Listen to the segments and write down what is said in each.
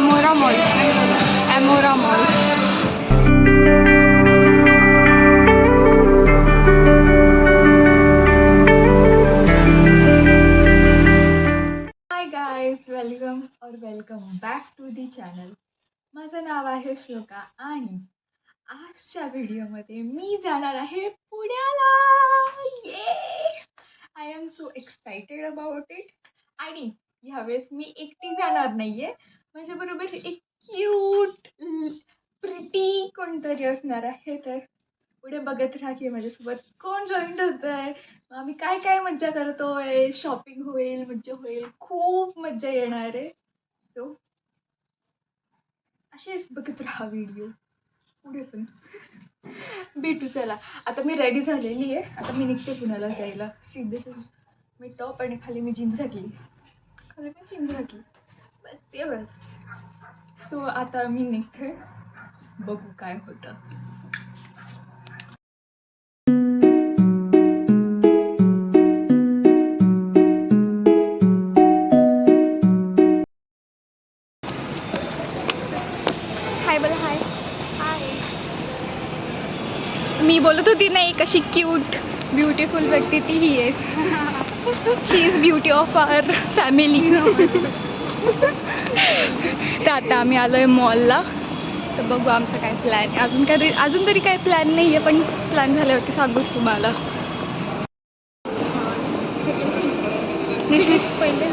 अमोरा mall. Amora mall. Hi guys, welcome back to the channel. माझं नाव आहे श्लोका आणि आजच्या व्हिडिओमध्ये मी जाणार आहे पुण्याला. I am so excited about it. आणि ह्यावेळेस मी एकटी जाणार नाहीये, माझ्या बरोबर एक क्यूट प्रिटी कोणतरी असणार आहे. तर पुढे बघत राहा की माझ्यासोबत कोण जॉईन होतंय, आम्ही काय काय मज्जा करतोय, शॉपिंग होईल, मज्जा होईल, खूप मज्जा येणार आहे. सो असेच बघत राहा व्हिडिओ पुढे पण. भेटू चला. आता मी रेडी झालेली आहे, आता मी निघते पुण्याला जायला. See this is me top आणि खाली मी जीन्स घातली, बस एवढंच. सो आता मी निघते, बघू काय होतं. हाय बोला. हाय हाय. मी बोलत होती नाही कशी क्यूट ब्युटिफुल व्यक्ती ती ही आहे. She is beauty of our family. तर आता आम्ही आलो आहे मॉलला. तर बघू आमचं काय प्लॅन आहे. अजून तरी काय प्लॅन नाही आहे, पण प्लॅन झाल्यावरती सांगूच तुम्हाला. दिस इज पहिले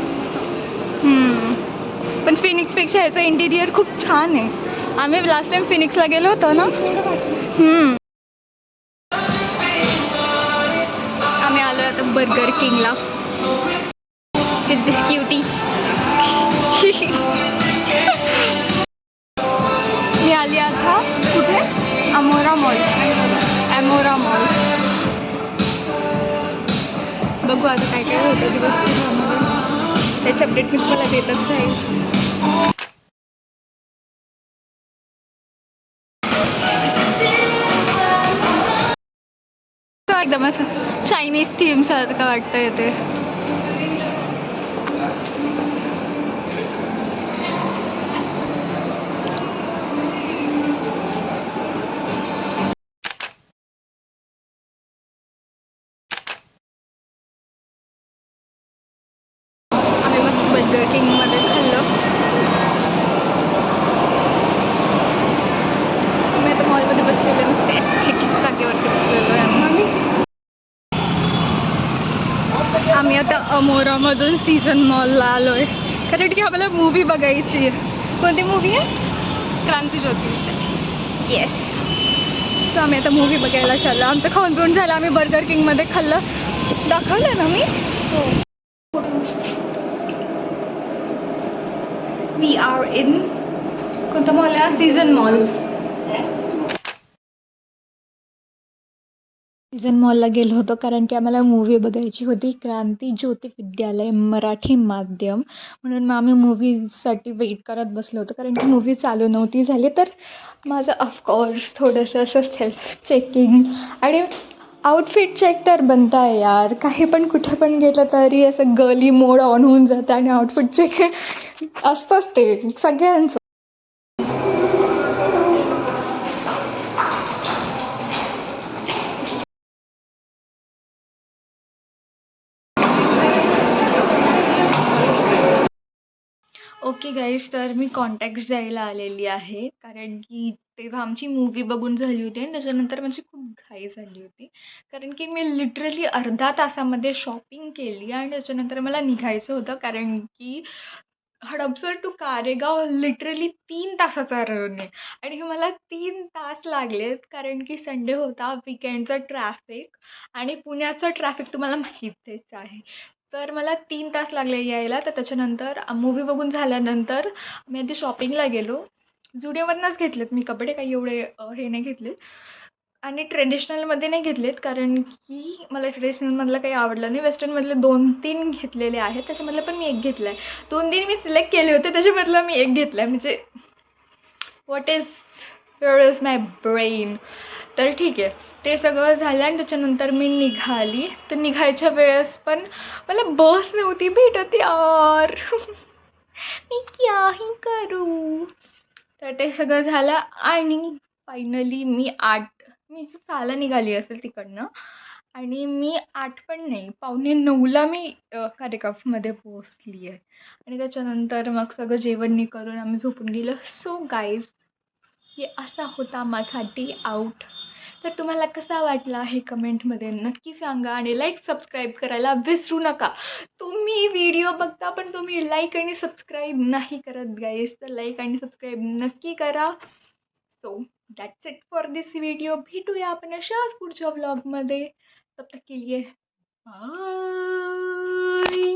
पण फिनिक्सपेक्षा ह्याचं इंटिरियर खूप छान आहे. आम्ही लास्ट टाइम फिनिक्सला गेलो होतो ना. आम्ही आलो आता बर्गर किंगला विथ दिस क्यूटी. मी आली आता कुठे, अमोरा मॉल. बघू आता काय काय होतं दिवस. त्याची अपडेट मी तुम्हाला देतच राहील. एकदम असं चायनीज थीम सारखं वाटतं येते. आम्ही मस्त बर्गर किंगमध्ये खाल्लं. आम्ही आता मॉलमध्ये बसलेलो, मस्त एस्थेटिक जागेवरती बसलेलो आहे. आम्ही आता अमोरामधून सीझन मॉलला आलो आहे, कारण की आम्हाला मूवी बघायची आहे. कोणती मूवी आहे? क्रांतीज्योती. येस. सो आम्ही आता मूवी बघायला चाललो. आमचं खाऊन पिऊन झालं, आम्ही बर्गर किंगमध्ये खाल्लं. दाखवलं ना मी. हो. वी आर इन कोणता मॉल आहे? Season mall. सीझन मॉलला गेलो होतो कारण की आम्हाला मूवी बघायची होती, क्रांती ज्योती विद्यालय मराठी माध्यम. म्हणून मग आम्ही मूवीसाठी वेट करत बसलो होतो, कारण की मूवी चालू नव्हती झाली. तर माझं ऑफकोर्स थोडंसं असं सेल्फ चेकिंग आणि आउटफिट चेक तर बनता आहे यार. काही पण कुठे पण गेलं तरी असं गर्ली मोड ऑन होऊन जातं आणि आउटफिट चेक असतंच ते सगळ्यांचं. ओके गाईज, तर मी कॉन्टॅक्ट्स द्यायला आलेली आहे, कारण की तेव्हा आमची मूवी बघून झाली होती आणि त्याच्यानंतर माझी खूप घाई झाली होती, कारण की मी लिटरली अर्धा तासामध्ये शॉपिंग केली आणि त्याच्यानंतर मला निघायचं होतं, कारण की हडपसर टू कारेगाव लिटरली 3 तासाचा रन आहे. आणि मला 3 तास लागलेत, कारण की संडे होता, विकेंडचं ट्रॅफिक आणि पुण्याचं ट्रॅफिक तुम्हाला माहीतच आहे. तर मला 3 तास लागले यायला. तर त्याच्यानंतर मूवी बघून झाल्यानंतर मी आधी शॉपिंगला गेलो. जुडिओमधनंच घेतलेत मी कपडे, काही एवढे हे नाही घेतलेत. आणि ट्रेडिशनलमध्ये नाही घेतलेत, कारण की मला ट्रेडिशनलमधलं काही आवडलं नाही. वेस्टर्नमधले 2-3 घेतलेले आहेत, त्याच्यामधलं पण मी एक घेतला आहे. 2-3 मी सिलेक्ट केले होते, त्याच्यामधलं मी एक घेतला आहे. म्हणजे वेअर इज माय ब्रेन. तर ठीक आहे, ते सगळं झालं आणि त्याच्यानंतर मी निघाली. तर निघायच्या वेळेस पण मला बस नव्हती भेटत यार. मी क्या ही करू. तर ते सगळं झालं आणि फायनली मी चाला निघाली असेल तिकडनं आणि मी 8 पण नाही, 8:45ला मी कार्यक्रममध्ये पोहोचली आहे आणि त्याच्यानंतर मग सगळं जेवण नाही करून आम्ही झोपून गेलो. सो गाईज, हे असा होता माझा डे आउट. तर तुम्हाला कसा वाटला हे कमेंटमध्ये नक्की सांगा आणि लाईक सबस्क्राईब करायला विसरू नका. तुम्ही व्हिडिओ बघता पण तुम्ही लाईक आणि सबस्क्राईब नाही करत गाईज, तर लाईक आणि सबस्क्राईब नक्की करा. So that's it for this video. भेटूया आपण अशाच पुढच्या व्लॉगमध्ये. तब तक के लिए बाय.